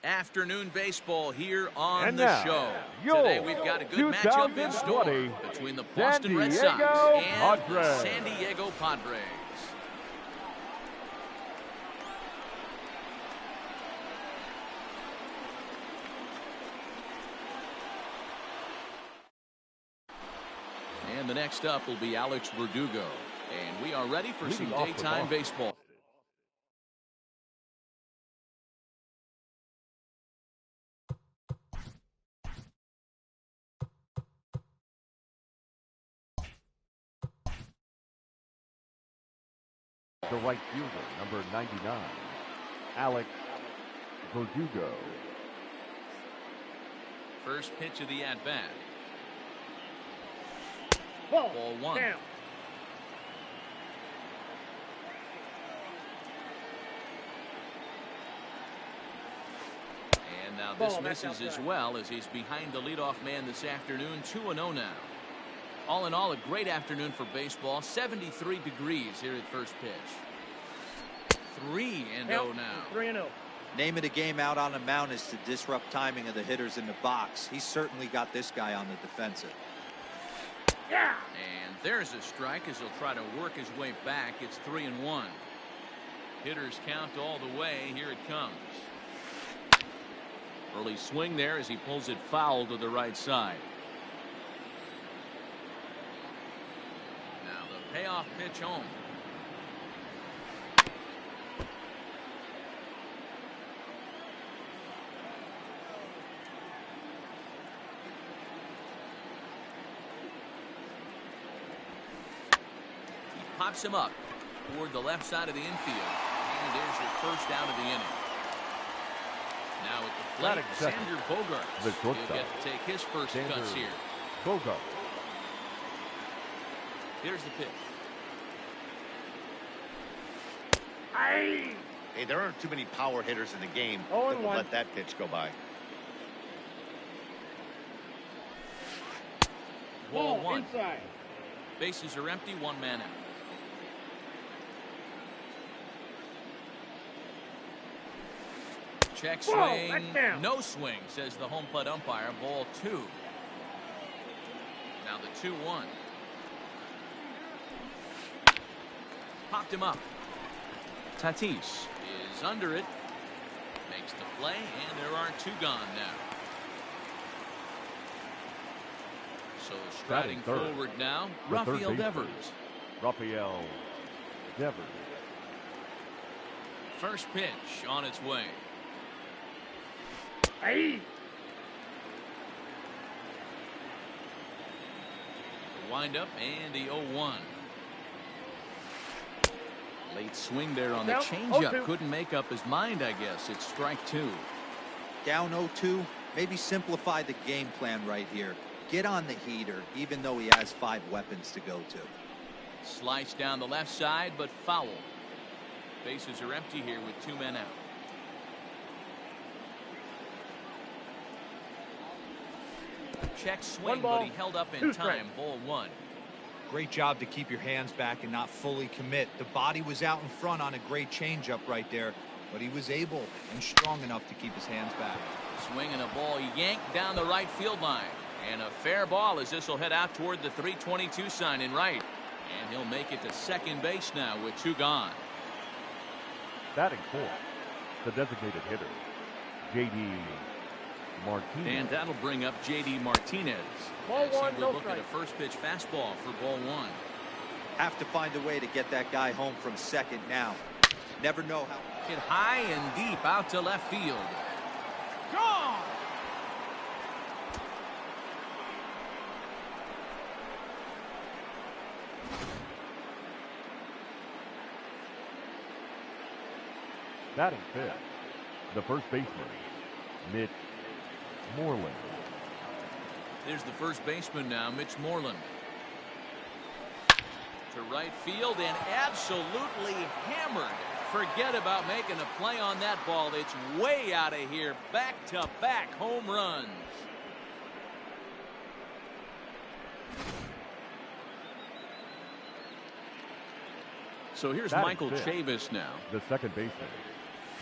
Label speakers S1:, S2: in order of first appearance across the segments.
S1: Afternoon baseball here on
S2: And
S1: the
S2: now,
S1: show.
S2: your
S1: Today we've got a good matchup in store
S2: 2020
S1: between the Boston Red Sox
S2: Diego
S1: and the
S2: Padres.
S1: San Diego Padres. And the next up will be Alex Verdugo. And we are ready for some daytime baseball.
S2: The right fielder, number 99, Alex Verdugo.
S1: First pitch of the at-bat. Ball one.
S3: Down.
S1: And now this misses as well as he's behind the leadoff man this afternoon. 2-0 now. All in all, a great afternoon for baseball. 73 degrees here at first pitch. 3-0 now.
S3: 3-0.
S4: Name of the game out on the mound is to disrupt timing of the hitters in the box. He's certainly got this guy on the defensive.
S3: Yeah.
S1: And there's a strike as he'll try to work his way back. It's 3-1. Hitters count all the way. Here it comes. Early swing there as he pulls it foul to the right side. Now the payoff pitch home. He pops him up toward the left side of the infield. And there's your first out of the inning. Now at the plate, Xander Bogaerts. He'll get to take his first cuts here.
S2: Bogaerts.
S1: Here's the pitch.
S3: Aye.
S5: Hey, there aren't too many power hitters in the game that
S3: 0-1.
S5: will let that pitch go by.
S1: Ball one.
S3: Inside.
S1: Bases are empty, one man out. Check swing. No swing, says the home plate umpire. Ball two. Now the 2-1. Popped him up. Tatis is under it. Makes the play, and there are two gone now. So striding forward now, Rafael Devers.
S2: Rafael Devers.
S1: First pitch on its way.
S3: Aye.
S1: The windup and the 0-1. Late swing there on the changeup. Couldn't make up his mind, I guess. It's strike two.
S4: Down 0-2. Maybe simplify the game plan right here. Get on the heater, even though he has 5 weapons to go to.
S1: Slice down the left side, but foul. Bases are empty here with 2 men out. Check swing, but he held up in time. Ball one.
S4: Great job to keep your hands back and not fully commit. The body was out in front on a great changeup right there, but he was able and strong enough to keep his hands back.
S1: Swinging a ball yanked down the right field line. And a fair ball as this will head out toward the 322 sign in right. And he'll make it to second base now with 2 gone.
S2: Batting fourth, the designated hitter, J.D. Martinez.
S1: And that'll bring up J.D. Martinez.
S3: Ball
S1: as
S3: one,
S1: he will
S3: no
S1: look at a first pitch fastball for ball one.
S4: Have to find a way to get that guy home from second now. Never know how.
S1: Hit high and deep out to left field. Gone!
S2: Batting fifth, the first baseman, Mitch Moreland.
S1: There's the first baseman now, Mitch Moreland. To right field and absolutely hammered. Forget about making a play on that ball. It's way out of here. Back-to-back home runs. So here's
S2: Batting
S1: Michael
S2: fifth,
S1: Chavis now.
S2: the second baseman,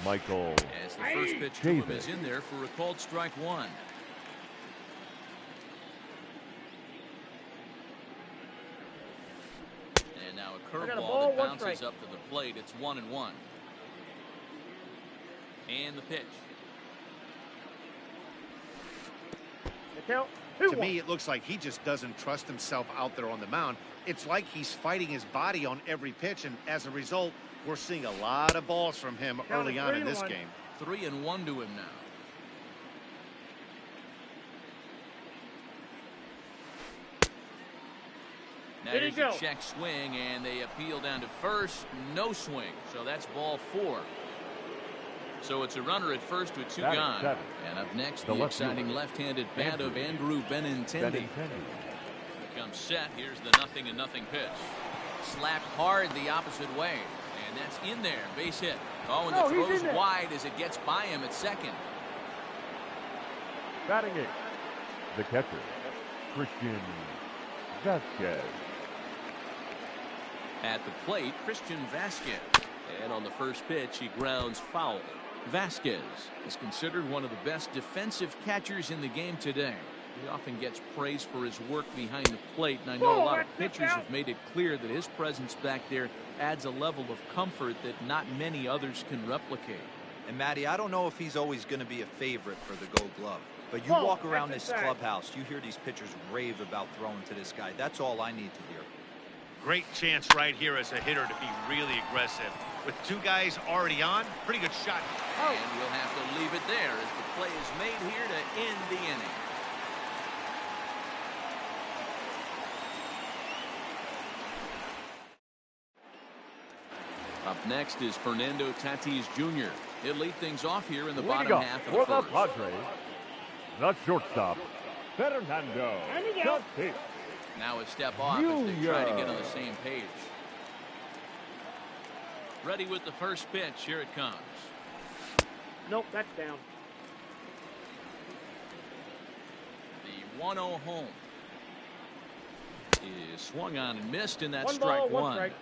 S2: Michael.
S1: As the first pitch to him is in there for a called strike one. And now a curveball that bounces up to the plate. It's 1-1. And the pitch.
S5: To me, it looks like he just doesn't trust himself out there on the mound. It's like he's fighting his body on every pitch, and as a result, we're seeing a lot of balls from him early on in this game.
S1: 3-1 to him now. Now here's a check swing, and they appeal down to first. No swing, so that's ball 4. So it's a runner at first with 2 gone. And up next, the exciting left-handed bat of Andrew Benintendi. Becomes set. Here's the 0-0 pitch. Slapped hard the opposite way. And that's in there. Base hit. Oh, and the throw's wide as it gets by him at second.
S2: Batting it. The catcher, Christian Vasquez.
S1: At the plate, Christian Vasquez. And on the first pitch, he grounds foul. Vasquez is considered one of the best defensive catchers in the game today. He often gets praise for his work behind the plate, and I know a lot of pitchers have made it clear that his presence back there adds a level of comfort that not many others can replicate.
S4: And Matty, I don't know if he's always going to be a favorite for the Gold Glove, but you walk around this clubhouse, you hear these pitchers rave about throwing to this guy. That's all I need to hear.
S5: Great chance right here as a hitter to be really aggressive. With 2 guys already on, pretty good shot.
S1: And we'll have to leave it there as the play is made here to end the inning. Up next is Fernando Tatis Jr. He'll lead things off here in the bottom half of the first.
S2: For the Padres, the shortstop, Fernando Tatis.
S1: Now a step off as they try to get on the same page. Ready with the first pitch. Here it comes.
S3: Nope, that's down.
S1: The 1-0 home is swung on and missed, and that's strike one.
S3: Strike.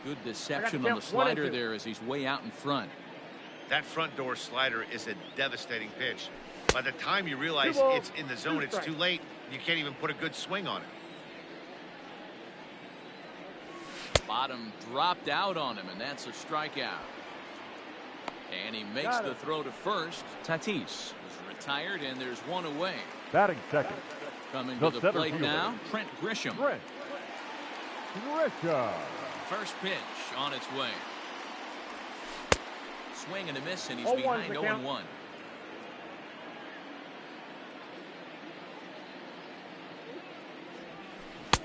S1: Good deception on the slider there as he's way out in front.
S5: That front door slider is a devastating pitch. By the time you realize it's in the zone, it's too late. You can't even put a good swing on it.
S1: Bottom dropped out on him, and that's a strikeout. And he makes the throw to first. Tatis is retired, and there's one away.
S2: Batting second.
S1: Coming to the plate now, Trent Grisham. First pitch on its way. Swing and a miss, and he's behind 0-1.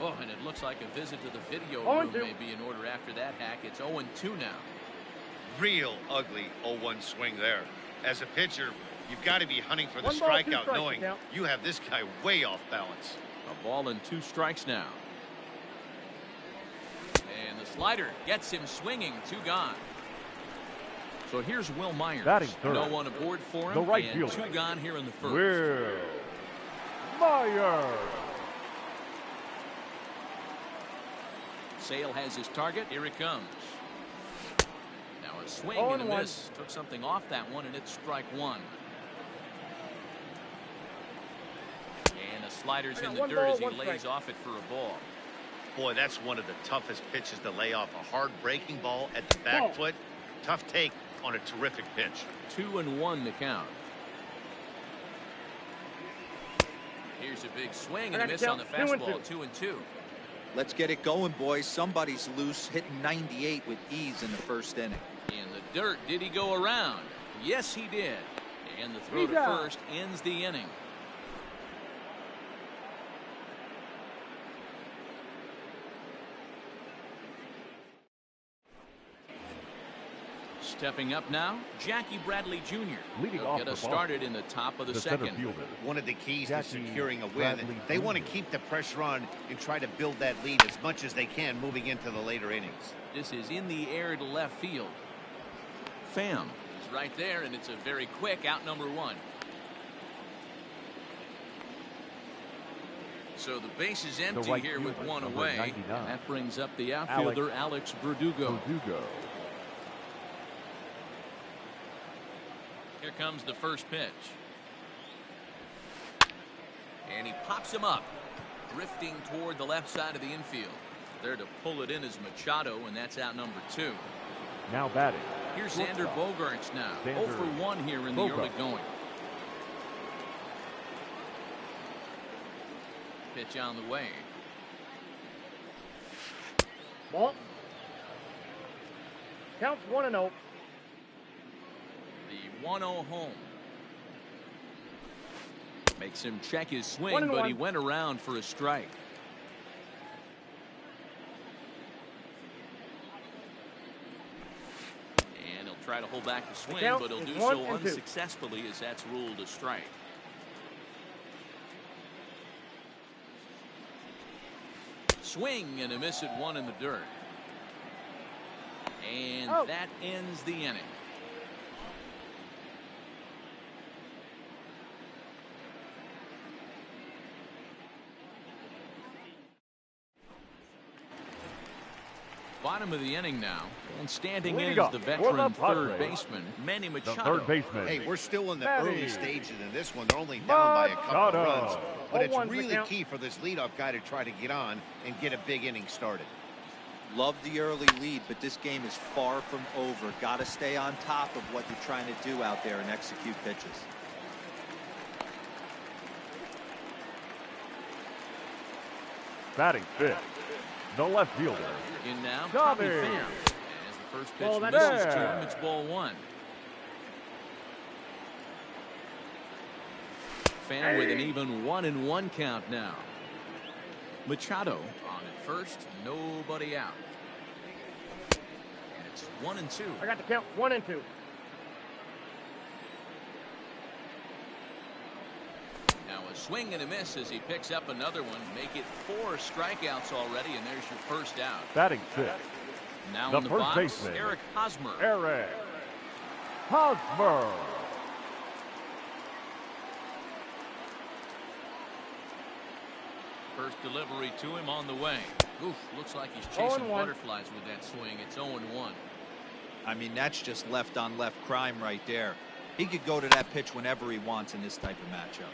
S1: Oh, and it looks like a visit to the video room may be in order after that hack. It's 0-2 now.
S5: Real ugly 0-1 swing there. As a pitcher, you've got to be hunting for the strikeout, knowing you have this guy way off balance.
S1: A ball and 2 strikes now. And the slider gets him swinging. 2 gone. So here's Will Myers.
S2: Batting third.
S1: No one aboard for him.
S2: The right
S1: and
S2: fielder.
S1: 2 gone here in the first.
S2: Will Myers.
S1: Sale has his target. Here it comes. Now a swing and a miss. Took something off that one, and it's strike one. And the slider's in the dirt as he lays off it for a ball.
S5: Boy, that's one of the toughest pitches to lay off. A hard breaking ball at the back foot. Tough take on a terrific pitch.
S1: 2-1 to count. Here's a big swing and a miss on the fastball. 2-2.
S4: Let's get it going, boys. Somebody's loose, hitting 98 with ease in the first inning.
S1: In the dirt, did he go around? Yes, he did. And the throw to first ends the inning. Stepping up now, Jackie Bradley Jr.
S2: Leading
S1: He'll
S2: off
S1: get
S2: the
S1: us
S2: ball.
S1: started in the top of the second.
S5: One of the keys to
S2: Jackie
S5: securing a win,
S2: Bradley
S5: they want to
S2: Jr.
S5: keep the pressure on and try to build that lead as much as they can moving into the later innings.
S1: This is in the air to left field. Pham is right there, and it's a very quick out number 1. So the base is empty
S2: right
S1: here with
S2: fielder,
S1: one
S2: number
S1: away.
S2: 99.
S1: And that brings up the outfielder, Alex Verdugo. Here comes the first pitch. And he pops him up, drifting toward the left side of the infield. There to pull it in is Machado, and that's out number 2.
S2: Now batting.
S1: Here's Xander Bogaerts now. 0 for 1 here in the early going. Pitch on the way.
S3: Ball. Counts 1-0.
S1: The 1-0 home. Makes him check his swing, but he went around for a strike. And he'll try to hold back the swing, but he'll do so unsuccessfully as that's ruled a strike. Swing and a miss at 1 in the dirt. And that ends the inning. Bottom of the inning now, and standing in is the veteran third baseman, Manny Machado.
S5: Hey, we're still in the early stages in this one. They're only down by a couple of runs, but it's really key for this leadoff guy to try to get on and get a big inning started.
S4: Love the early lead, but this game is far from over. Got to stay on top of what you're trying to do out there and execute pitches.
S2: Batting fifth, the left fielder.
S1: In now, Tommy Pham. As the first pitch misses to him, it's ball 1. Pham with an even 1-1 count now. Machado on at first, nobody out. And it's 1-2.
S3: I got the count 1-2.
S1: Now a swing and a miss as he picks up another one. Make it 4 strikeouts already, and there's your first out.
S2: Batting fifth.
S1: Now
S2: the
S1: in the
S2: first
S1: box,
S2: baseman,
S1: Eric Hosmer.
S2: Eric Hosmer.
S1: First delivery to him on the way. Oof, looks like he's chasing butterflies with that swing. It's 0-1.
S4: I mean, that's just left on left crime right there. He could go to that pitch whenever he wants in this type of matchup.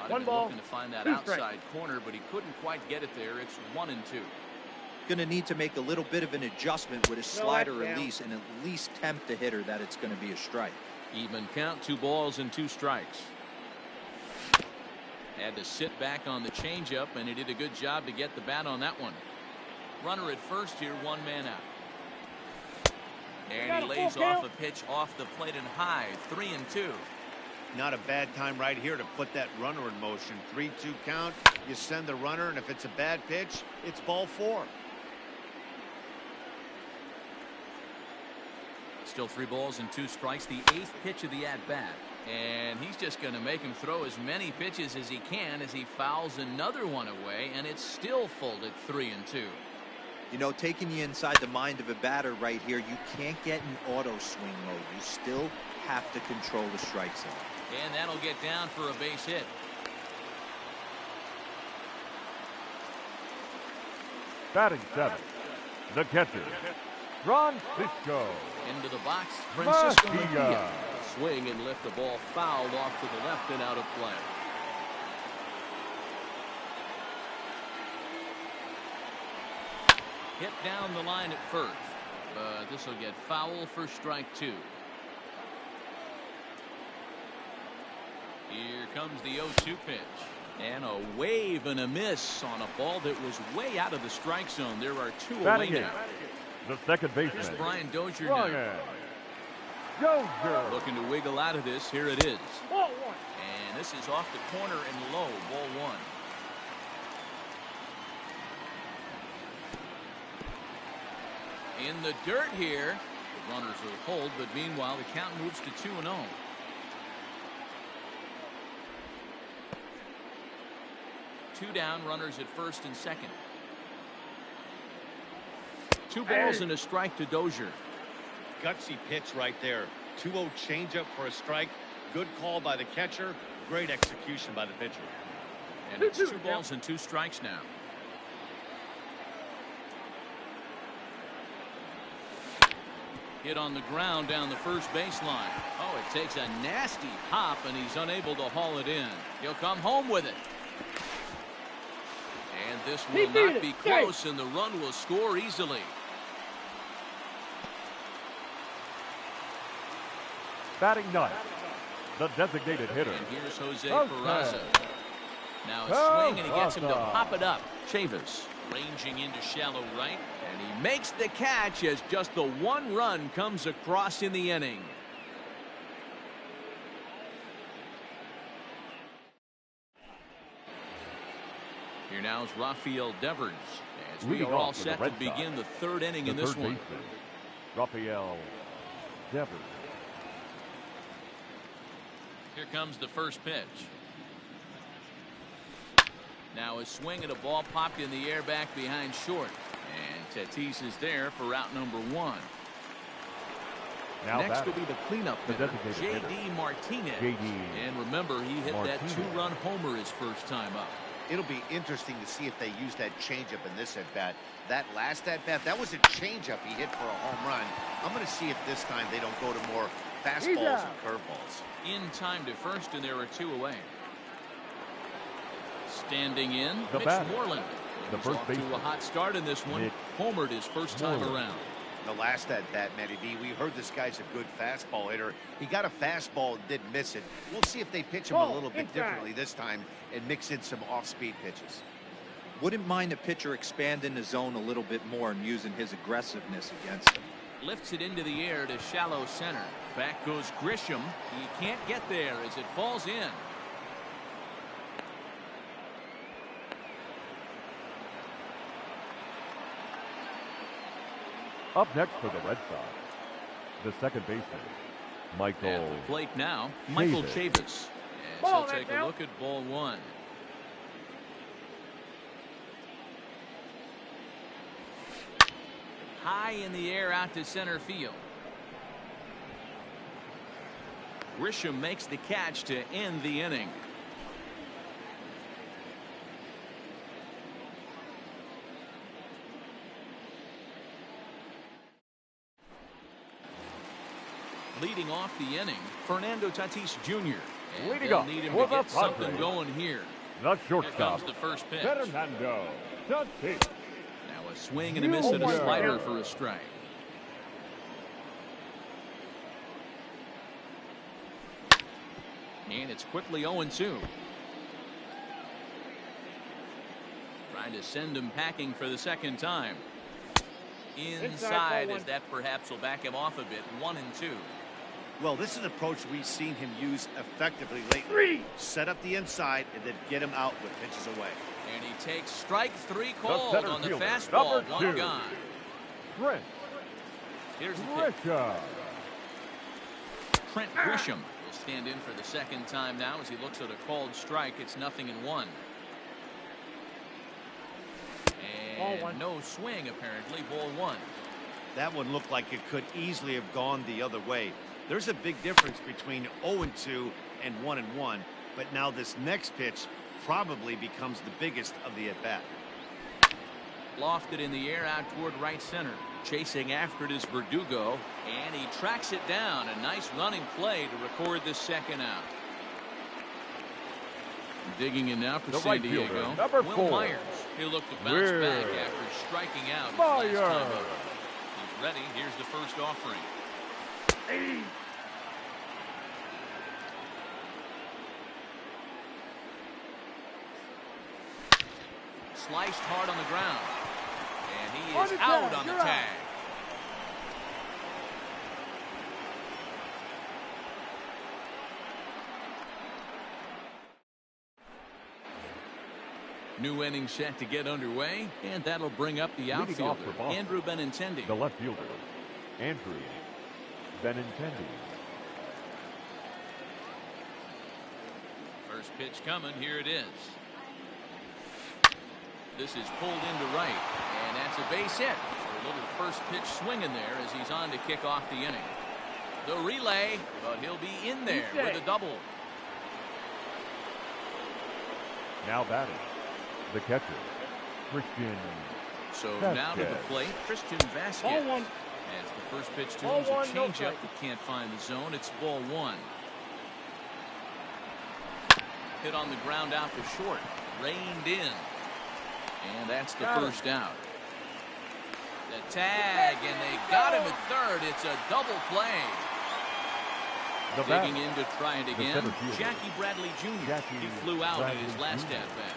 S1: One ball, looking to find that outside corner, but he couldn't quite get it there. It's 1-2.
S4: Going to need to make a little bit of an adjustment with his slider release and at least tempt the hitter that it's going to be a strike.
S1: Even count, 2 balls and 2 strikes. Had to sit back on the changeup, and he did a good job to get the bat on that one. Runner at first here, 1 man out. And he lays off a pitch off the plate and high, 3-2.
S5: Not a bad time right here to put that runner in motion. 3-2 count. You send the runner, and if it's a bad pitch, it's ball 4.
S1: Still 3 balls and 2 strikes. The 8th pitch of the at-bat. And he's just going to make him throw as many pitches as he can as he fouls another one away, and it's still full at 3-2.
S4: You know, taking you inside the mind of a batter right here, you can't get in auto swing mode. You still have to control the strike zone.
S1: And that'll get down for a base hit.
S2: Batting 7th, the catcher, Francisco.
S1: Into the box, Francisco
S2: Mejia.
S1: Swing and lift the ball fouled off to the left and out of play. Hit down the line at first, but this will get foul for strike 2. Here comes the 0-2 pitch. And a wave and a miss on a ball that was way out of the strike zone. There are 2 away now.
S2: The second baseman.
S1: Here's Brian Dozier now.
S2: Dozier.
S1: Looking to wiggle out of this. Here it is. And this is off the corner and low. Ball 1. In the dirt here. The runners will hold, but meanwhile the count moves to 2-0. Two down, runners at first and second. 2 balls and a strike to Dozier.
S5: Gutsy pitch right there. 2-0 changeup for a strike. Good call by the catcher. Great execution by the pitcher.
S1: And it's 2 balls and 2 strikes now. Hit on the ground down the first baseline. Oh, it takes a nasty hop, and he's unable to haul it in. He'll come home with it. And this will not be close, and the run will score easily.
S2: Batting ninth, the designated hitter.
S1: And here's Jose Peraza. Now a swing, and he gets him to pop it up. Chavis ranging into shallow right, and he makes the catch as just the 1 run comes across in the inning. Here now is Rafael Devers, as we are all set to begin the 3rd inning in this one.
S2: Rafael Devers.
S1: Here comes the first pitch. Now a swing and a ball popped in the air back behind short. And Tatis is there for route number 1.
S2: Now
S1: next will be the cleanup hitter, J.D.
S2: hitter.
S1: Martinez. And remember, he hit that 2-run homer his first time up.
S5: It'll be interesting to see if they use that changeup in this at-bat. That last at-bat, that was a changeup he hit for a home run. I'm going to see if this time they don't go to more fastballs and curveballs.
S1: In time to first, and there are 2 away. Standing in,
S2: the
S1: Mitch
S2: batter,
S1: Moreland.
S2: the first
S1: off to a hot start in this one. Homered his first time around.
S5: The last at-bat, Matty B, we heard this guy's a good fastball hitter. He got a fastball and didn't miss it. We'll see if they pitch him a little bit differently this time and mix in some off-speed pitches.
S4: Wouldn't mind a pitcher expanding the zone a little bit more and using his aggressiveness against him.
S1: Lifts it into the air to shallow center. Back goes Grisham. He can't get there as it falls in.
S2: Up next for the Red Sox, the second baseman, Michael.
S1: At the plate now, Michael Chavis. As he'll take a look at ball 1. High in the air out to center field. Grisham makes the catch to end the inning. Leading off the inning, Fernando Tatis Jr. And
S2: Leading
S1: they'll
S2: off
S1: need him
S2: for
S1: to get
S2: the
S1: something
S2: Padres.
S1: going here.
S2: The
S1: Here
S2: shortstop,
S1: comes the first pitch.
S2: Fernando Tatis.
S1: Now a swing and a miss and a slider for a strike. And it's quickly 0-2. Trying to send him packing for the second time. Inside, as that perhaps will back him off a bit. 1-2.
S5: Well, this is an approach we've seen him use effectively lately. Set up the inside and then get him out with pitches away.
S1: And he takes strike 3 called
S2: center
S1: on the
S2: fielder,
S1: fastball.
S2: number 2.
S1: 1 gone.
S2: Trent
S1: Here's the pitch.
S2: Grisham.
S1: Trent Grisham will stand in for the second time now as he looks at a called strike. It's 0-1. And no swing, apparently. Ball 1.
S5: That one looked like it could easily have gone the other way. There's a big difference between 0-2 and 1-1, but now this next pitch probably becomes the biggest of the at-bat.
S1: Lofted in the air out toward right center. Chasing after it is Verdugo, and he tracks it down. A nice running play to record the second out. Digging in now for San Diego,
S2: number
S1: Will
S2: 4.
S1: Myers. He'll look to bounce back after striking out his last time up. He's ready. Here's the first offering. Sliced hard on the ground. And he is out on the tag. New inning set to get underway, and that'll bring up the outfielder, Andrew Benintendi.
S2: The left fielder, Andrew Benintendi.
S1: First pitch coming. Here it is. This is pulled into right, and that's a base hit. So a little first pitch swing in there as he's on to kick off the inning. The relay, but he'll be in there with a double.
S2: Now batting, the catcher, Christian.
S1: So
S2: Vasquez.
S1: now to the plate, Christian Vasquez.
S3: Ball one.
S1: As the first pitch to
S3: Ball
S1: him is a
S3: one, no
S1: changeup
S3: strike.
S1: that can't find the zone. It's ball one. Hit on the ground out to short. Reined in. And that's the first out. The tag, and they got him at third. It's a double play.
S2: The
S1: Digging
S2: batter,
S1: in to try it
S2: the
S1: again.
S2: center fielder,
S1: Jackie Bradley Jr.
S2: Jackie
S1: He flew out in his
S2: Bradley
S1: last
S2: Jr.
S1: at-bat.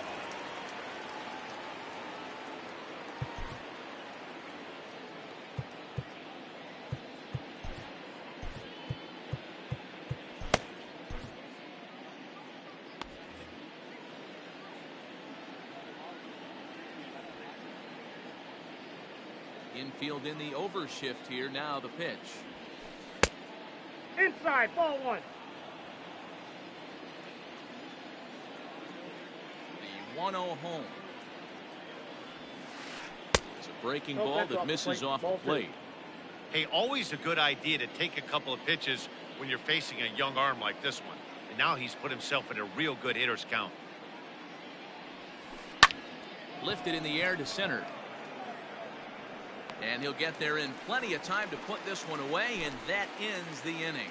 S1: Infield in the overshift here. Now the pitch.
S3: Inside, ball one.
S1: The 1-0 home. It's a breaking
S3: No,
S1: ball
S3: that's
S1: that
S3: off the
S1: misses
S3: plate.
S1: off the
S3: Ball two.
S1: plate.
S5: Hey, always a good idea to take a couple of pitches when you're facing a young arm like this one. And now he's put himself in a real good hitter's count.
S1: Lifted in the air to center. And he'll get there in plenty of time to put this one away, and that ends the inning.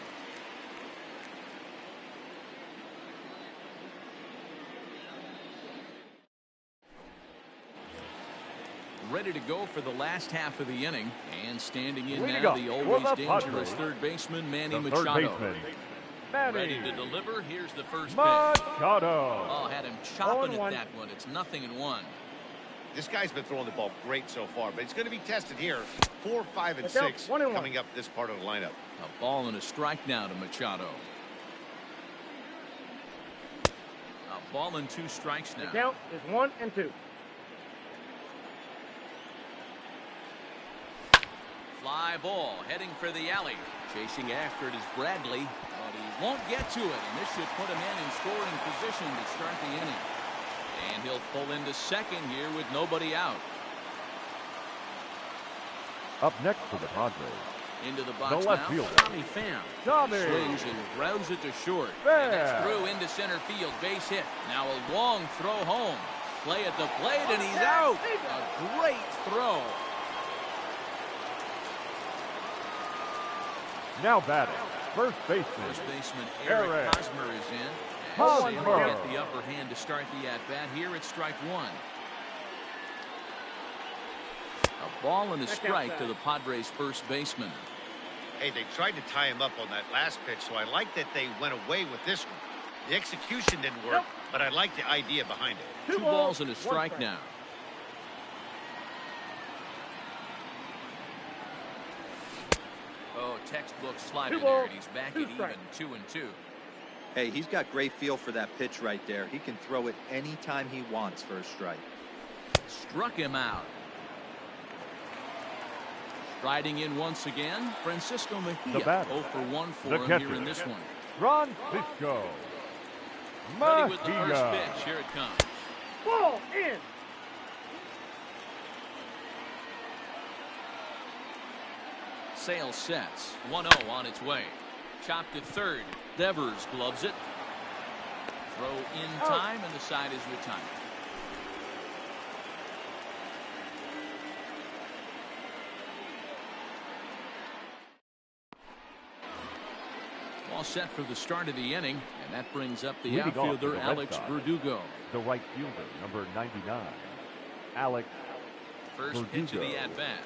S1: Ready to go for the last half of the inning, and standing in
S2: Leading
S1: now
S2: up
S1: the
S2: for
S1: always
S2: the
S1: dangerous
S2: Padres,
S1: third baseman Manny
S2: the third
S1: Machado.
S2: baseman,
S1: Ready to
S2: Manny
S1: deliver. Here's the first pitch.
S2: Machado.
S1: Oh, had him chopping at
S3: 0-1.
S1: that one. It's 0-1.
S5: This guy's been throwing the ball great so far, but he's going to be tested here. 4, 5, and
S3: Let's go.
S5: 6
S3: 1-1.
S5: coming up this part of the lineup.
S1: A ball and a strike now to Machado. A ball and 2 strikes
S3: The
S1: now.
S3: count is 1-2.
S1: Fly ball heading for the alley. Chasing after it is Bradley, but he won't get to it, and this should put him in scoring position to start the inning. And he'll pull into second here with nobody out.
S2: Up next for the Padres,
S1: Into the box
S2: the left
S1: now.
S2: fielder.
S1: Tommy Pham
S2: Tommy
S1: swings and grounds it to short.
S2: Pham.
S1: And that's through into center field. Base hit. Now a long throw home. Play at the plate, and he's out. A great throw.
S2: now batting, first baseman,
S1: First baseman Eric
S2: Eric
S1: Hosmer is in.
S2: Hosmer.
S1: And he'll get the upper hand to start the at-bat. Here it's strike one. A ball and a strike to the Padres' first baseman.
S5: Hey, they tried to tie him up on that last pitch, so I like that they went away with this one. The execution didn't work, but I like the idea behind it.
S1: 2 balls and a strike now. Oh, textbook slider
S3: 2
S1: there,
S3: balls,
S1: and he's back
S3: 2
S1: at even
S3: strikes.
S1: 2-2.
S4: Hey, he's got great feel for that pitch right there. He can throw it anytime he wants for a strike.
S1: Struck him out. Striding in once again, Francisco Mejia.
S2: The batter,
S1: 0 for 1 for
S2: the
S1: him
S2: catcher,
S1: here in this one.
S2: Francisco
S1: Ready with the first
S2: Mejia.
S1: pitch. Here it comes.
S3: Ball in.
S1: Sales sets. 1-0 on its way. Chopped to third. Devers gloves it. Throw in time, and the side is retired. All set for the start of the inning, and that brings up the
S2: Leading off for
S1: outfielder
S2: the Red
S1: Alex
S2: Sox,
S1: Verdugo.
S2: the right fielder, number 99, Alex
S1: First pitch of the at-bat.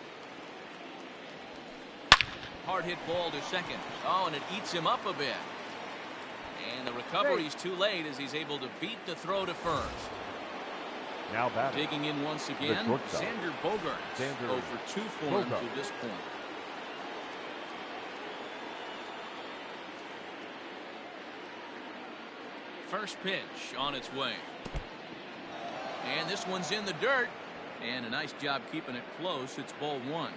S1: Hard hit ball to second. Oh, and it eats him up a bit. And the recovery's too late as he's able to beat the throw to first.
S2: now batting,
S1: Digging in once again,
S2: shortstop,
S1: Xander Bogaerts.
S2: Xander
S1: 0 for 2 for him
S2: Bogaerts.
S1: to this point. First pitch on its way. And this one's in the dirt. And a nice job keeping it close. It's ball one.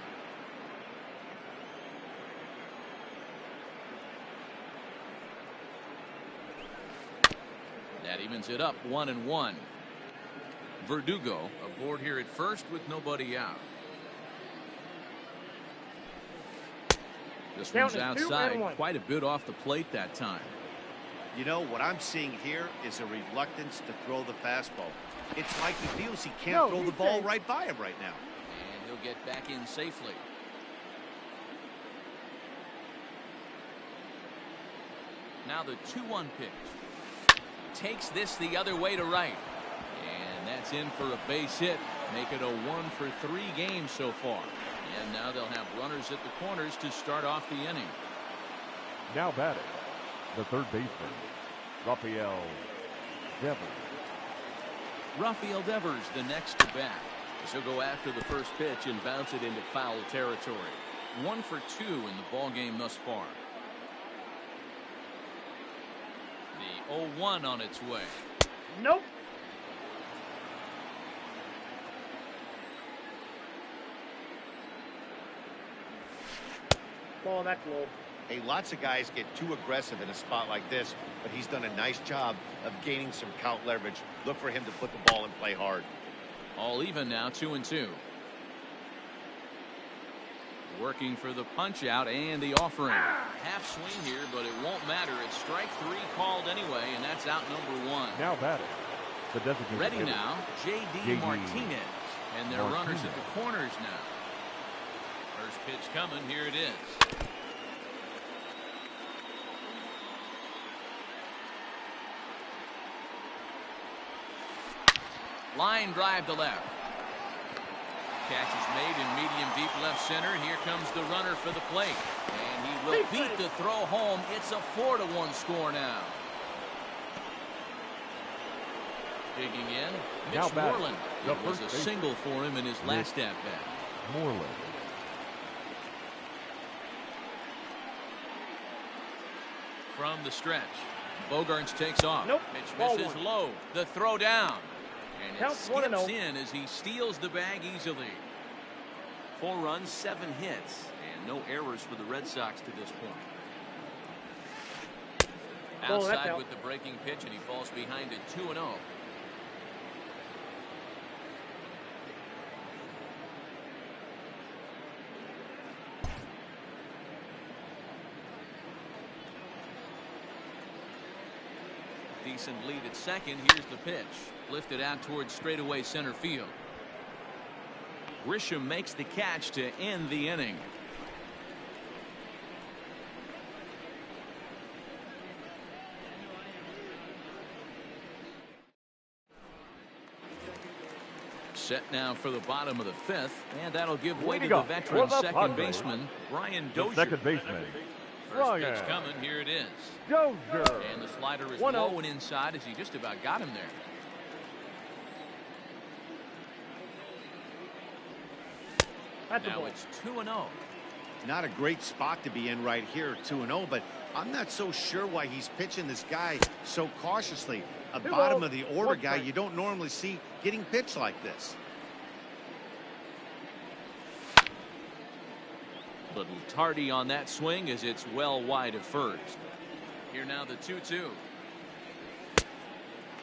S1: That evens it up 1-1. Verdugo aboard here at first with nobody out. This
S3: Count
S1: one's
S3: is 2
S1: outside,
S3: and 1.
S1: quite a bit off the plate that time.
S5: You know, what I'm seeing here is a reluctance to throw the fastball. It's like he feels he can't throw the ball right by him right now.
S1: And he'll get back in safely. Now the 2-1 pitch. Takes this the other way to right. And that's in for a base hit. Make it a 1-for-3 game so far. And now they'll have runners at the corners to start off the inning.
S2: Now batting, the third baseman, Rafael Devers.
S1: Rafael Devers the next to bat. He'll go after the first pitch and bounce it into foul territory. 1 for 2 in the ball game thus far. The 0-1 on its way.
S3: Nope. Ball, that's low.
S5: Hey, lots of guys get too aggressive in a spot like this, but he's done a nice job of gaining some count leverage. Look for him to put the ball in play hard.
S1: All even now, 2-2. Working for the punch out and the offering. Half swing here, but it won't matter. It's strike 3 called anyway, and that's out number 1.
S2: Now batting, the designated
S1: Ready
S2: hitter,
S1: now, J.D. Martinez. And they're runners at the corners now. First pitch coming, here it is. Line drive to left. Catch is made in medium deep left center. Here comes the runner for the plate. And he will beat the throw home. It's a 4-1 score now. Digging in,
S2: Now
S1: Mitch
S2: batting,
S1: Moreland.
S2: the
S1: It was a
S2: first baseman,
S1: single for him in his last at-bat.
S2: Moreland.
S1: From the stretch, Bogarts takes off.
S3: Nope.
S1: Mitch
S3: Ball
S1: misses
S3: 1.
S1: low. The throw down. And it
S3: Count 1-0.
S1: skips in as he steals the bag easily. 4 runs, 7 hits, and no errors for the Red Sox to this point.
S3: Ball, that's
S1: Outside
S3: out.
S1: with the breaking pitch, and he falls behind it 2-0. Decent lead at second. Here's the pitch. Lifted out towards straightaway center field. Grisham makes the catch to end the inning. Set now for the bottom of the 5th, and that'll give way to the veteran second baseman, Brian Dozier.
S2: Second baseman,
S1: First pitch coming, here it is.
S2: Dozier.
S1: And the slider is
S3: 1-0.
S1: low and inside as he just about got him there.
S3: That's a
S1: Now
S3: ball.
S1: it's 2-0.
S5: Not a great spot to be in right here, 2-0, but I'm not so sure why he's pitching this guy so cautiously. A
S3: Two
S5: bottom
S3: balls,
S5: of the order
S3: one
S5: guy
S3: strike.
S5: you don't normally see getting pitched like this.
S1: Little tardy on that swing as it's well wide of first. Here now the 2-2.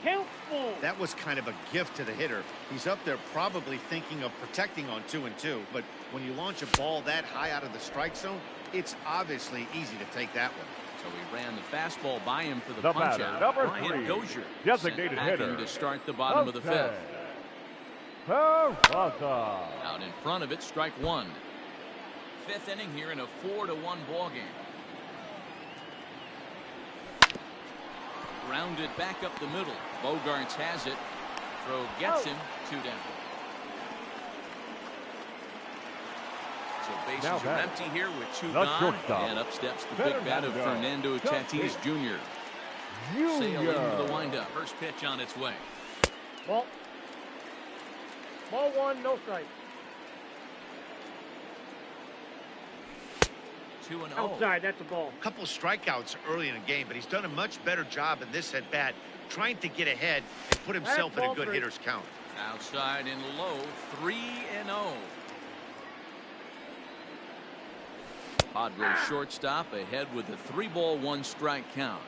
S3: Count full.
S5: That was kind of a gift to the hitter. He's up there probably thinking of protecting on 2-2, but when you launch a ball that high out of the strike zone, it's obviously easy to take that one.
S1: So he ran the fastball by him for the
S2: The
S1: punch
S2: batter,
S1: out.
S2: number
S1: Brian
S2: 3,
S1: Dozier
S2: designated
S1: sent packing
S2: hitter,
S1: to start the bottom of the 5th.
S2: Peraza.
S1: Out in front of it, strike 1. 5th inning here in a 4-1 ball game. Grounded back up the middle. Bogarts has it. Throw gets him. 2 down. So bases
S2: Now
S1: are
S2: batting,
S1: empty here with 2
S2: the
S1: gone.
S2: shortstop,
S1: And up steps the big bat of
S2: Fernando
S1: Fernando Tatis Jr. Sail into the windup. First pitch on its way.
S3: Ball. Ball 1, no strike.
S1: 2-0.
S3: Outside, that's a ball.
S5: A couple strikeouts early in the game, but he's done a much better job in this at bat, trying to get ahead and put himself in a
S3: ball
S5: good
S3: 3.
S5: hitter's count.
S1: Outside and low. 3-0. Padres shortstop ahead with a 3-ball 1-strike count.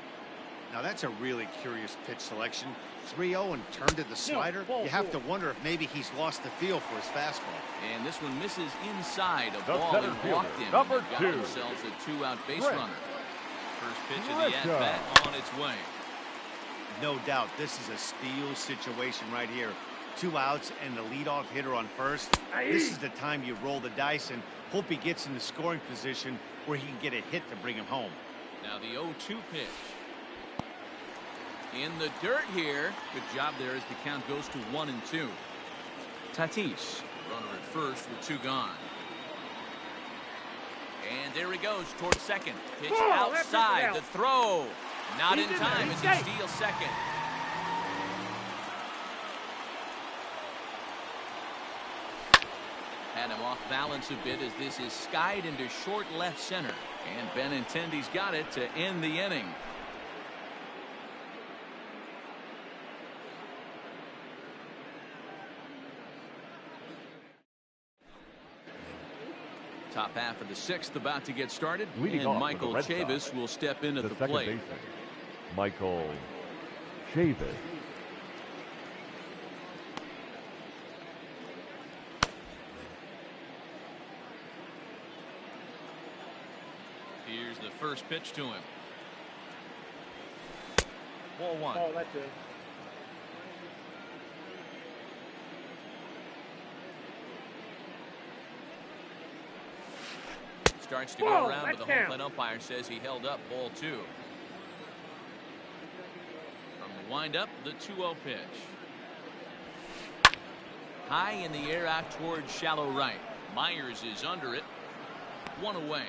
S5: Now that's a really curious pitch selection. 3-0 and turned to the slider. You have to wonder if maybe he's lost the feel for his fastball.
S1: And this one misses inside. A
S2: The
S1: ball
S2: center
S1: he walked
S2: fielder,
S1: in.
S2: number
S1: Got
S2: 2.
S1: themselves a 2-out base
S2: Red.
S1: runner. First pitch of
S2: Red
S1: the at-bat on its way.
S5: No doubt this is a steal situation right here. 2 outs and the leadoff hitter on first. This is the time you roll the dice and hope he gets in the scoring position where he can get a hit to bring him home.
S1: Now the 0-2 pitch. In the dirt here. Good job there as the count goes to 1-2. Tatis, runner at first with 2 gone. And there he goes towards second. Pitch outside. The throw. Not in time as he steals second. Had him off balance a bit as this is skied into short left center. And Benintendi's got it to end the inning. Top half of the 6th about to get started.
S2: Leading
S1: and
S2: off for
S1: Michael
S2: the Red
S1: Chavis
S2: Sox,
S1: will step in at the
S2: second
S1: plate.
S2: baseman, Michael Chavis.
S1: Here's the first pitch to him. Ball 1.
S3: Oh, that's it.
S1: Starts to go
S3: Whoa,
S1: around, but the
S3: that's
S1: home
S3: down.
S1: plate umpire says he held up. Ball 2. From the windup, the 2-0 pitch. High in the air out towards shallow right. Myers is under it. 1 away.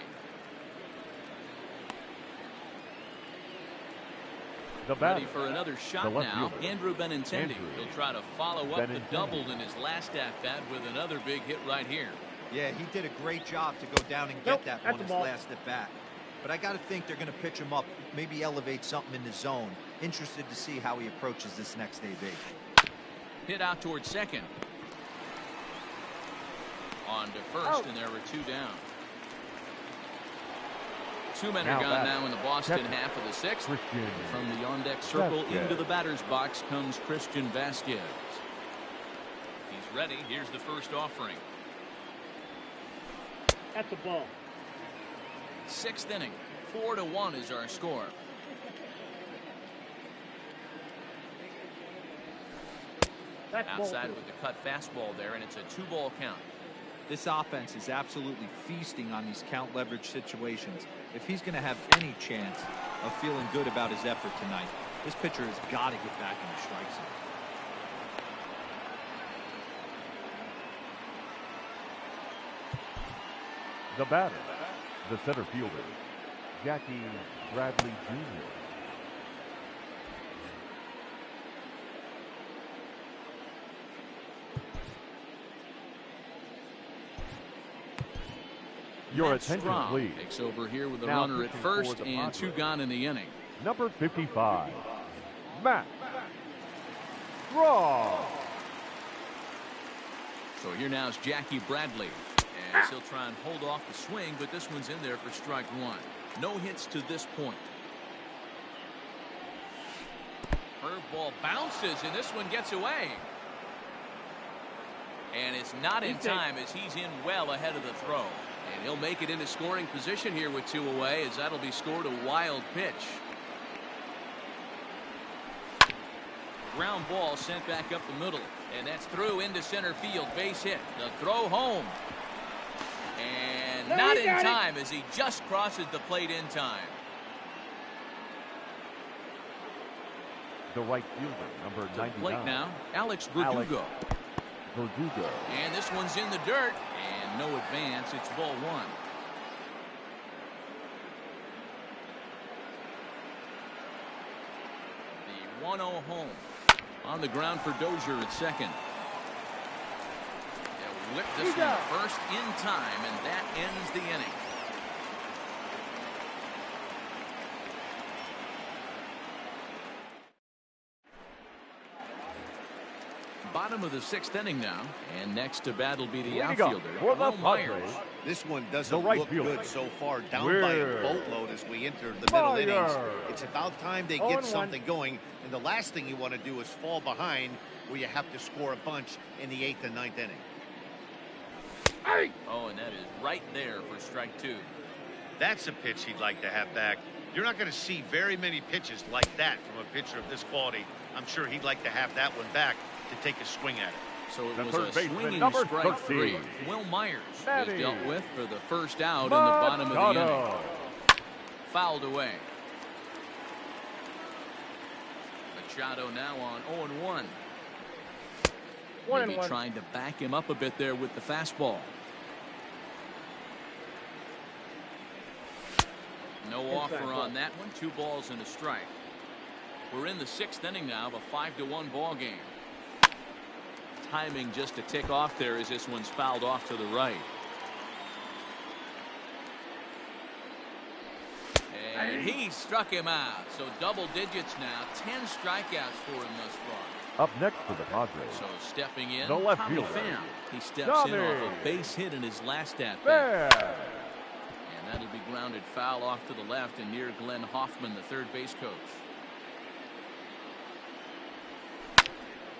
S2: The batter,
S1: Ready for another shot
S2: the left
S1: now.
S2: fielder,
S1: Andrew Benintendi.
S2: Andrew
S1: He'll try to follow up the
S2: Benintendi.
S1: double in his last at-bat with another big hit right here.
S4: Yeah, he did a great job to go down and get
S3: Nope,
S4: that
S3: that's
S4: one
S3: a
S4: his
S3: ball.
S4: last at bat. But I got to think they're going to pitch him up, maybe elevate something in the zone. Interested to see how he approaches this next AB.
S1: Hit out towards second. On to first, and there were 2 down. 2 men
S2: Now
S1: are gone
S2: batting,
S1: now in the Boston
S2: catcher,
S1: half of the 6th.
S2: Christian
S1: From the on-deck circle
S2: Vasquez.
S1: into the batter's box comes Christian Vasquez. He's ready. Here's the first offering.
S3: That's a ball.
S1: 6th inning. 4-1 is our score.
S3: That's
S1: Outside
S3: ball
S1: with the cut fastball there, and it's a 2-ball count.
S4: This offense is absolutely feasting on these count leverage situations. If he's going to have any chance of feeling good about his effort tonight, this pitcher has got to get back in the strike zone.
S2: The batter, the center fielder, Jackie Bradley Jr. Your
S1: Matt
S2: attention,
S1: Strahm
S2: please.
S1: takes over here with a
S2: Now
S1: runner at
S2: pitching for
S1: first
S2: the
S1: and 2
S2: Padres.
S1: gone in the inning.
S2: Number 55, Matt Strahm.
S1: So here now is Jackie Bradley. As he'll try and hold off the swing, but this one's in there for strike 1. No hits to this point. Curveball bounces, and this one gets away. And it's not in time as he's in well ahead of the throw. And he'll make it into scoring position here with 2 away, as that'll be scored a wild pitch. Ground ball sent back up the middle, and that's through into center field. Base hit. The throw home. And
S3: No,
S1: not
S3: he
S1: in
S3: got it.
S1: time as he just crosses the plate in time.
S2: The right fielder, number
S1: To the
S2: 99.
S1: plate now, Alex Verdugo.
S2: Verdugo.
S1: And this one's in the dirt, and no advance. It's ball 1. The 1-0 home. On the ground for Dozier at second. They'll whip this one first in time, and that ends the inning. bottom of the 6th inning now. And next to bat will be the
S2: Leading up
S1: outfielder,
S2: for the
S1: Will Myers.
S2: Padres,
S5: This one
S2: the
S5: doesn't
S2: right
S5: look
S2: fielder,
S5: good so far. Down by a
S2: Will
S5: boatload as we enter the middle innings.
S2: Myers.
S5: It's about time they
S3: 0-1.
S5: get something going. And the last thing you want to do is fall behind where you have to score a bunch in the 8th and 9th inning.
S1: Oh, and that is right there for strike 2.
S5: That's a pitch he'd like to have back. You're not going to see very many pitches like that from a pitcher of this quality. I'm sure he'd like to have that one back to take a swing at it.
S1: So it
S2: The
S1: was
S2: third
S1: a
S2: baseman,
S1: swinging
S2: number
S1: strike
S2: 13.
S1: 3. Will Myers is
S2: Matty
S1: dealt with for the first out in the bottom of the inning.
S2: Machado.
S1: Fouled away. Machado now on 0-1. Maybe
S3: 1-1.
S1: trying to back him up a bit there with the fastball. No offer on that one. 2 balls and a strike. We're in the 6th inning now of a 5-1 ball game. Timing just a tick off there as this one's fouled off to the right. And he struck him out. So double digits now. 10 strikeouts for him thus far.
S2: Up next for the Padres,
S1: So stepping in,
S2: the left
S1: Tommy
S2: fielder,
S1: Pham. He steps in
S2: Tommy
S1: off a base hit in his last at bat.
S2: Pham.
S1: And that'll be grounded foul off to the left and near Glenn Hoffman, the third base coach.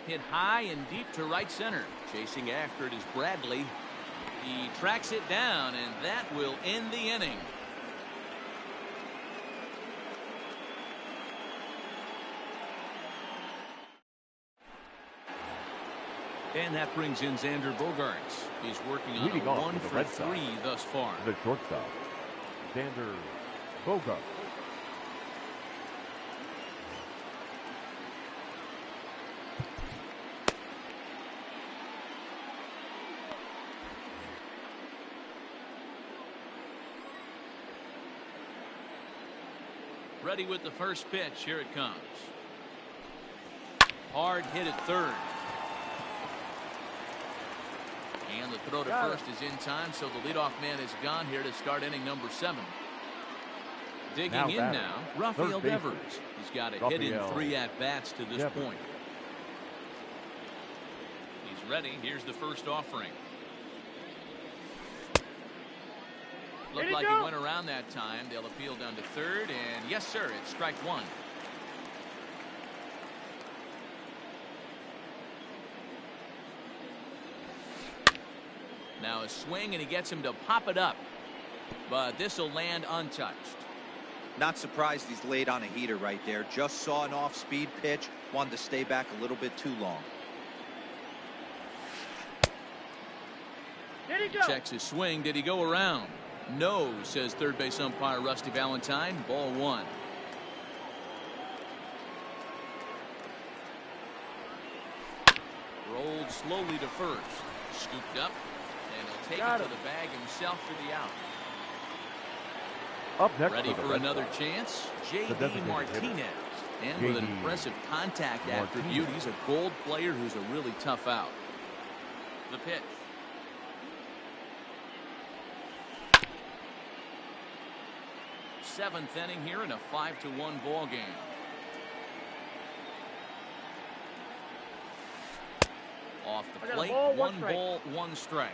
S1: Hit high and deep to right center. Chasing after it is Bradley. He tracks it down, and that will end the inning. And that brings in Xander Bogaerts. He's working on
S2: Leading
S1: a
S2: off
S1: 1
S2: with the
S1: for
S2: Red Sox,
S1: 3 thus far.
S2: the shortstop, Xander Bogaerts.
S1: Ready with the first pitch. Here it comes. Hard hit at third. And the throw to first is in time, so the leadoff man is gone here to start inning number 7. Digging
S2: Now
S1: in
S2: batting,
S1: now, Rafael
S2: third baseman,
S1: Devers. He's got a hit in
S2: Rafael
S1: 3 at-bats to this
S2: Devers.
S1: point. He's ready. Here's the first offering. Looked like he went around that time. They'll appeal down to third, and yes, sir, it's strike 1. Now a swing, and he gets him to pop it up. But this will land untouched.
S4: Not surprised he's laid on a heater right there. Just saw an off-speed pitch. Wanted to stay back a little bit too long.
S3: Did he go?
S1: Checks his swing. Did he go around? No, says third base umpire Rusty Valentine. Ball 1. Rolled slowly to first. Scooped up. And he'll take it to the bag himself for the out.
S2: Up next
S1: Ready
S2: for the
S1: for
S2: Red
S1: another
S2: Sox,
S1: chance.
S2: the
S1: J.D.
S2: designated
S1: Martinez.
S2: hitter.
S1: And with an
S2: J.D.
S1: impressive contact
S2: Martinez.
S1: attribute, he's a gold player who's a really tough out. The pitch. Seventh inning here in a 5-1 ball game. Off the plate, one ball, 1 strike.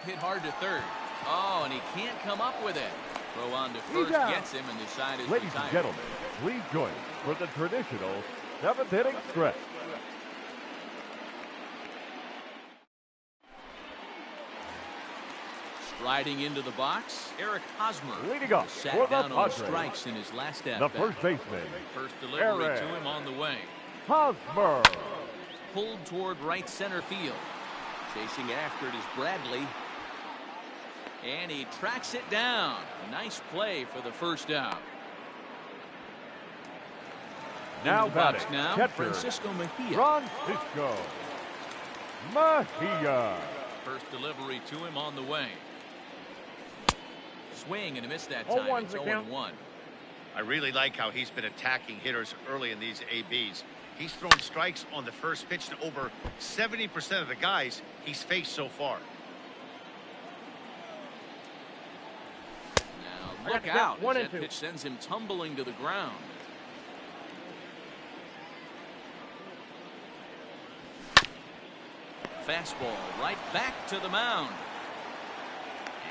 S1: Hit hard to third. Oh, and he can't come up with it. Throw on to first, gets him, and the side is
S2: Ladies
S1: retired.
S2: and gentlemen, please join us for the traditional 7th inning stretch.
S1: Striding into the box, Eric Hosmer.
S2: Leading up
S1: Sat
S2: for the
S1: down on
S2: Padres,
S1: strikes in his last at
S2: the
S1: bat.
S2: first baseman,
S1: First delivery
S2: Eric
S1: to him on the way.
S2: Hosmer.
S1: Pulled toward right center field. Chasing after it is Bradley. And he tracks it down. Nice play for the first out.
S2: Now
S1: Into the box
S2: batting,
S1: now,
S2: catcher,
S1: Francisco Mejia.
S2: Francisco Mejia.
S1: First delivery to him on the way. Swing and a miss that time. It's 0-1.
S5: I really like how he's been attacking hitters early in these ABs. He's thrown strikes on the first pitch to over 70% of the guys he's faced so far.
S1: Now look out as that pitch sends him tumbling to the ground. Fastball right back to the mound.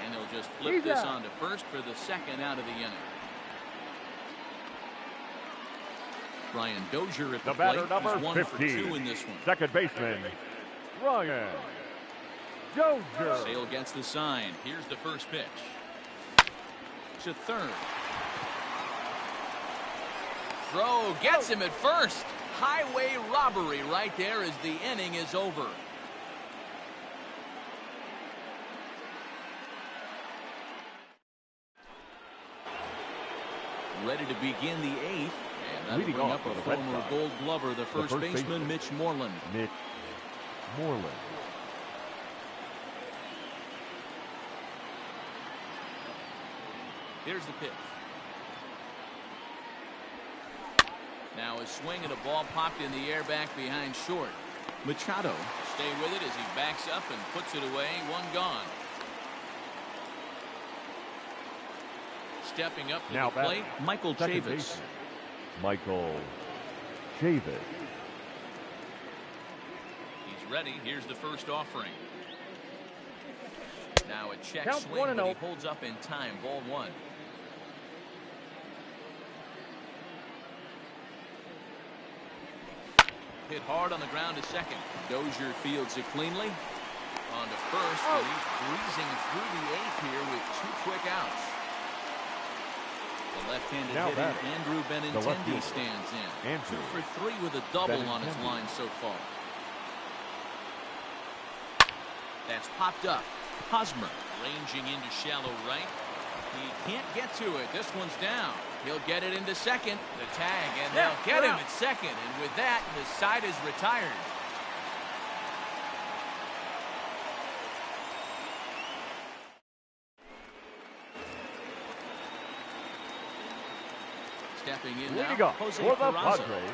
S1: And he'll just flip this on to first for the second out of the inning. Brian Dozier at the plate. He's 1 for 2 in this one.
S2: Second baseman, Brian Dozier.
S1: Sale gets the sign. Here's the first pitch. To third. Throw gets him at first. Highway robbery right there as the inning is over. Ready to begin the 8th. And that'll bring up a former Gold Glover, the first baseman, Mitch Moreland. Here's the pitch. Now a swing and a ball popped in the air back behind short. Machado stay with it as he backs up and puts it away. One gone. Stepping up to the plate, Michael Chavis.
S2: Michael Chavis.
S1: He's ready. Here's the first offering. Now a check
S3: Count
S1: swing, but he holds up in time. Ball 1. Hit hard on the ground to second. Dozier fields it cleanly. On to first, and he's breezing through the 8th here with 2 quick outs. The left-handed hitter Andrew Benintendi stands in. 2 for 3 with a double on his line so far. That's popped up. Hosmer ranging into shallow right. He can't get to it. This one's down. He'll get it into second. The tag, and they'll get him at second. And with that, the side is retired. Stepping in now, Jose
S2: for the
S1: Peraza.
S2: Padres,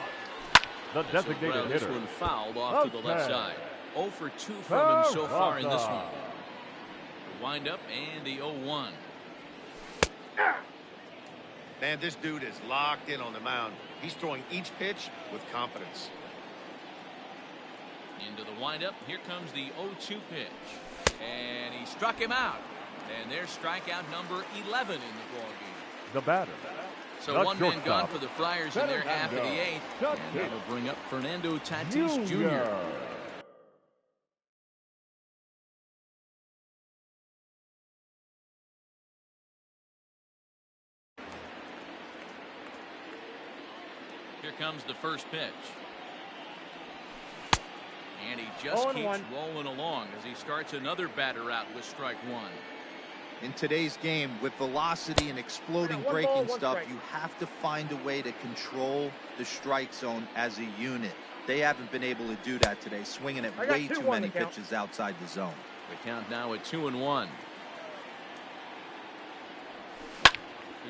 S2: the designated
S1: This
S2: hitter.
S1: one fouled off to the left side. 0 for 2 from him so far in this one. The wind up and the 0-1.
S5: Man, this dude is locked in on the mound. He's throwing each pitch with confidence.
S1: Into the windup. Here comes the 0-2 pitch. And he struck him out. And there's strikeout number 11 in the ballgame.
S2: The batter.
S1: So one man gone for the Friars in their half of the 8th. And that'll bring up Fernando Tatis Jr. Here comes the first pitch. And he just keeps rolling along as he starts another batter out with strike 1.
S4: In today's game, with velocity and exploding breaking stuff, you have to find a way to control the strike zone as a unit. They haven't been able to do that today, swinging at way too many pitches outside the zone.
S1: The count now at 2-1.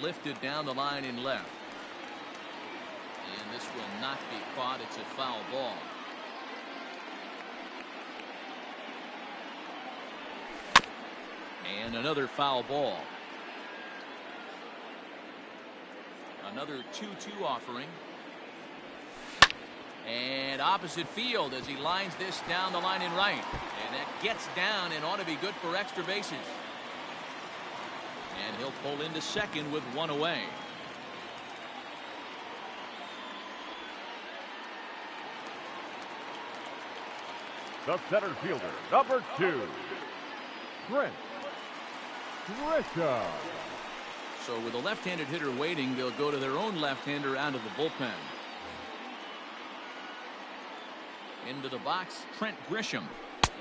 S1: Lifted down the line in left. And this will not be caught. It's a foul ball. And another foul ball. Another 2-2 offering. And opposite field as he lines this down the line in right. And that gets down and ought to be good for extra bases. And he'll pull into second with one away.
S2: The center fielder, number 2, Trent Grisham.
S1: So with a left-handed hitter waiting, they'll go to their own left-hander out of the bullpen. Into the box, Trent Grisham.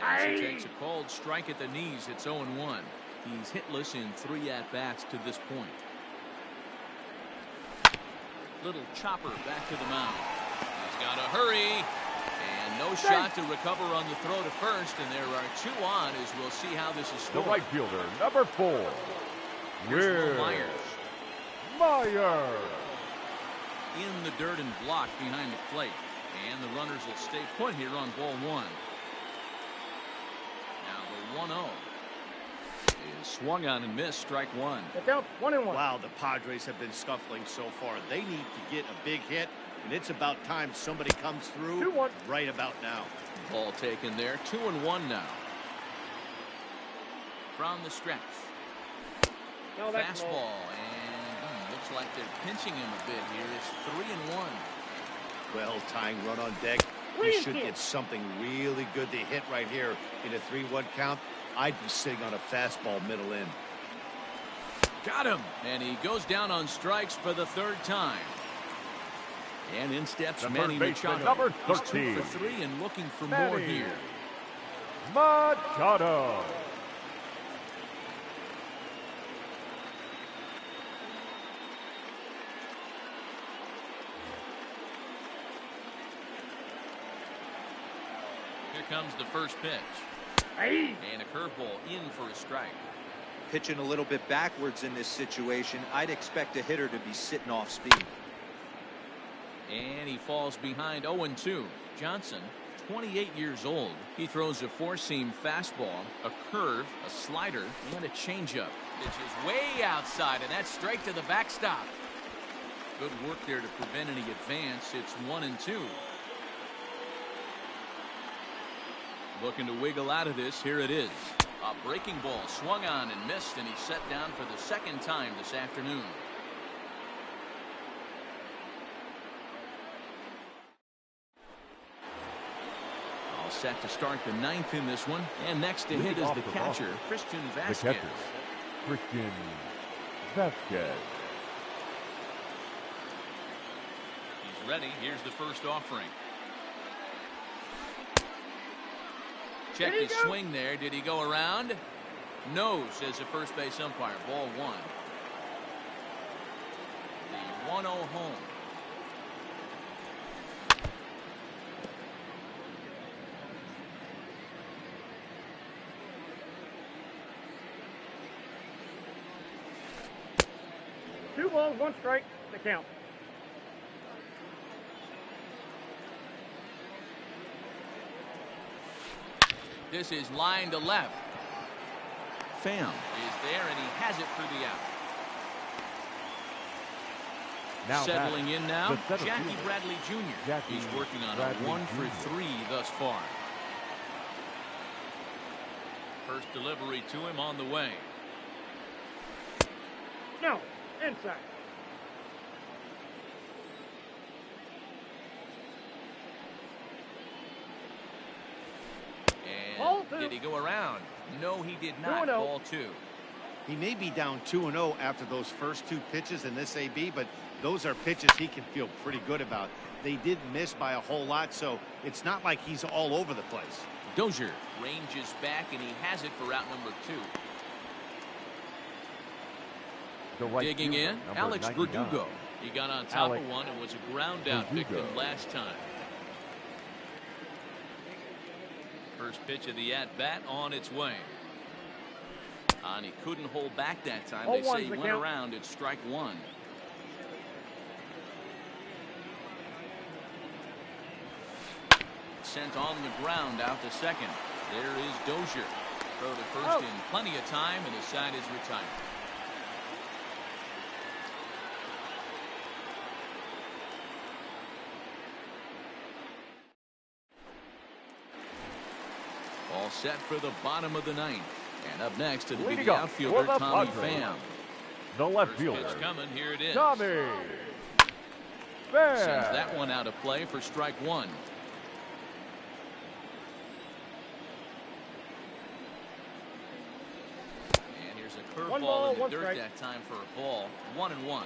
S1: As he takes a called strike at the knees, it's 0-1. He's hitless in 3 at-bats to this point. Little chopper back to the mound. He's got to hurry. And no shot to recover on the throw to first, and there are 2 on as we'll see how this is scored.
S2: The right fielder, number 4,
S1: Will Myers. In the dirt and blocked behind the plate. And the runners will stay put here on ball 1. Now the 1-0 Swung on and missed. Strike one.
S3: The count 1-1.
S5: Wow, the Padres have been scuffling so far. They need to get a big hit, and it's about time somebody comes through
S3: 2-1.
S5: right about now.
S1: Ball taken there. 2-1 now. From the stretch.
S3: No, that's
S1: Fastball,
S3: low.
S1: and looks like they're pinching him a bit here. It's 3-1.
S5: Well, tying run on deck. He
S3: 3-2.
S5: should get something really good to hit right here in a 3-1 count. I'd be sitting on a fastball middle in.
S1: Got him. And he goes down on strikes for the third time. And in steps
S2: The
S1: Manny
S2: third baseman,
S1: Machado.
S2: number
S1: He's
S2: 13.
S1: 2 for 3 and looking for more
S2: Manny
S1: here.
S2: Machado.
S1: Here comes the first pitch.
S3: Hey.
S1: And a curveball in for a strike.
S4: Pitching a little bit backwards in this situation. I'd expect a hitter to be sitting off speed.
S1: And he falls behind 0-2. Johnson, 28 years old. He throws a four-seam fastball, a curve, a slider, and a changeup. Pitch is way outside, and that's straight to the backstop. Good work there to prevent any advance. It's 1-2. Looking to wiggle out of this. Here it is. A breaking ball swung on and missed, and he's set down for the second time this afternoon. All set to start the ninth in this one. And next to hit is the catcher, Christian
S2: The
S1: Vasquez.
S2: catcher, Christian Vasquez.
S1: He's ready. Here's the first offering. Check
S3: There you
S1: his
S3: go.
S1: swing there. Did he go around? No, says the first base umpire. Ball one. The 1-0 home.
S3: Two balls, one strike. The count.
S1: This is line to left. Pham is there, and he has it for the out.
S2: Now
S1: Settling
S2: batting,
S1: in now,
S2: the center
S1: Jackie
S2: fielder,
S1: Bradley Jr.
S2: Jackie
S1: He's working on
S2: Bradley
S1: a 1 for
S2: Jr.
S1: 3 thus far. First delivery to him on the way.
S3: No, inside. Ball
S1: And
S3: two.
S1: did he go around? No, he did not.
S3: 2-0.
S1: Ball two.
S5: He may be down 2-0 after those first two pitches in this AB, but those are pitches he can feel pretty good about. They did miss by a whole lot, so it's not like he's all over the place.
S1: Dozier ranges back, and he has it for out number 2.
S2: The right
S1: Digging
S2: fielder,
S1: in,
S2: number
S1: Alex
S2: 99.
S1: Verdugo. He got on top
S2: Alex
S1: of one and was a ground out
S2: Verdugo.
S1: victim last time. First pitch of the at-bat on its way. And he couldn't hold back that time. They
S3: 0-1's
S1: say he
S3: the
S1: went
S3: count.
S1: around at strike one. Sent on the ground out to second. There is Dozier. Throw to first in plenty of time, and his side is retired. All set for the bottom of the ninth. And up next, it'll be
S2: Leading
S1: the
S2: up
S1: outfielder,
S2: for the
S1: Tommy
S2: Padres,
S1: Pham.
S2: the left
S1: First
S2: fielder,
S1: pitch coming. Here it is.
S2: Tommy
S1: Sends
S2: Pham.
S1: that one out of play for strike one. And here's a
S3: One
S1: curveball
S3: ball,
S1: in the
S3: one
S1: dirt
S3: strike.
S1: that time for a ball. 1-1.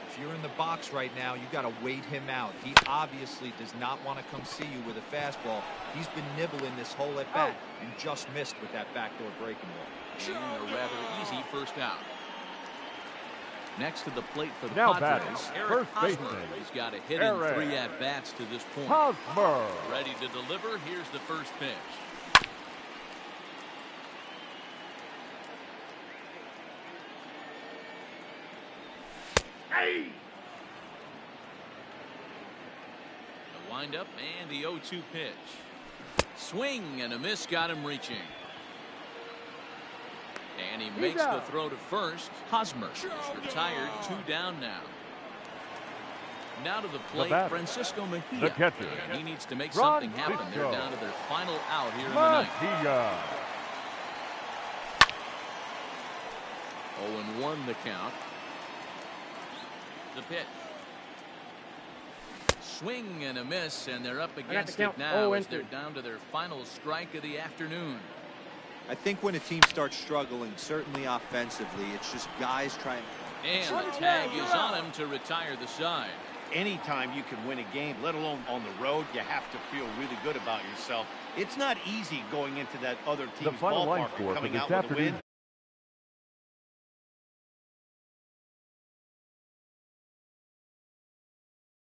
S4: If you're in the box right now, you got to wait him out. He obviously does not want to come see you with a fastball. He's been nibbling this whole at bat and just missed with that backdoor breaking ball.
S1: And a rather easy first out. Next to the plate for the
S2: Now
S1: Padres,
S2: batting,
S1: Eric
S2: first
S1: Hosmer.
S2: baseman,
S1: He's got a hit
S2: Eric
S1: in 3 at-bats to this point.
S2: Hosmer.
S1: Ready to deliver. Here's the first pitch.
S3: Hey.
S1: The windup and the 0-2 pitch. Swing and a miss got him reaching. And he
S3: He's
S1: makes the
S3: out.
S1: throw to first. Hosmer is retired. 2 down now. Now to the plate,
S2: batter,
S1: Francisco Mejia.
S2: the catcher,
S1: And he needs to make
S2: Ron
S1: something happen. They're
S2: Cisco.
S1: down to their final out here in the ninth.
S2: Mejia.
S1: 0-1 the count. The pitch. Swing and a miss, and they're up against it
S3: count
S1: now as
S3: 0-2.
S1: they're down to their final strike of the afternoon.
S4: I think when a team starts struggling, certainly offensively, it's just guys trying.
S1: And the tag is on him to retire the side.
S5: Anytime you can win a game, let alone on the road, you have to feel really good about yourself. It's not easy going into that other
S2: The
S5: team's
S2: final line
S5: ballpark
S2: score
S5: and
S2: for
S5: coming
S2: this
S5: out with a win.
S2: afternoon's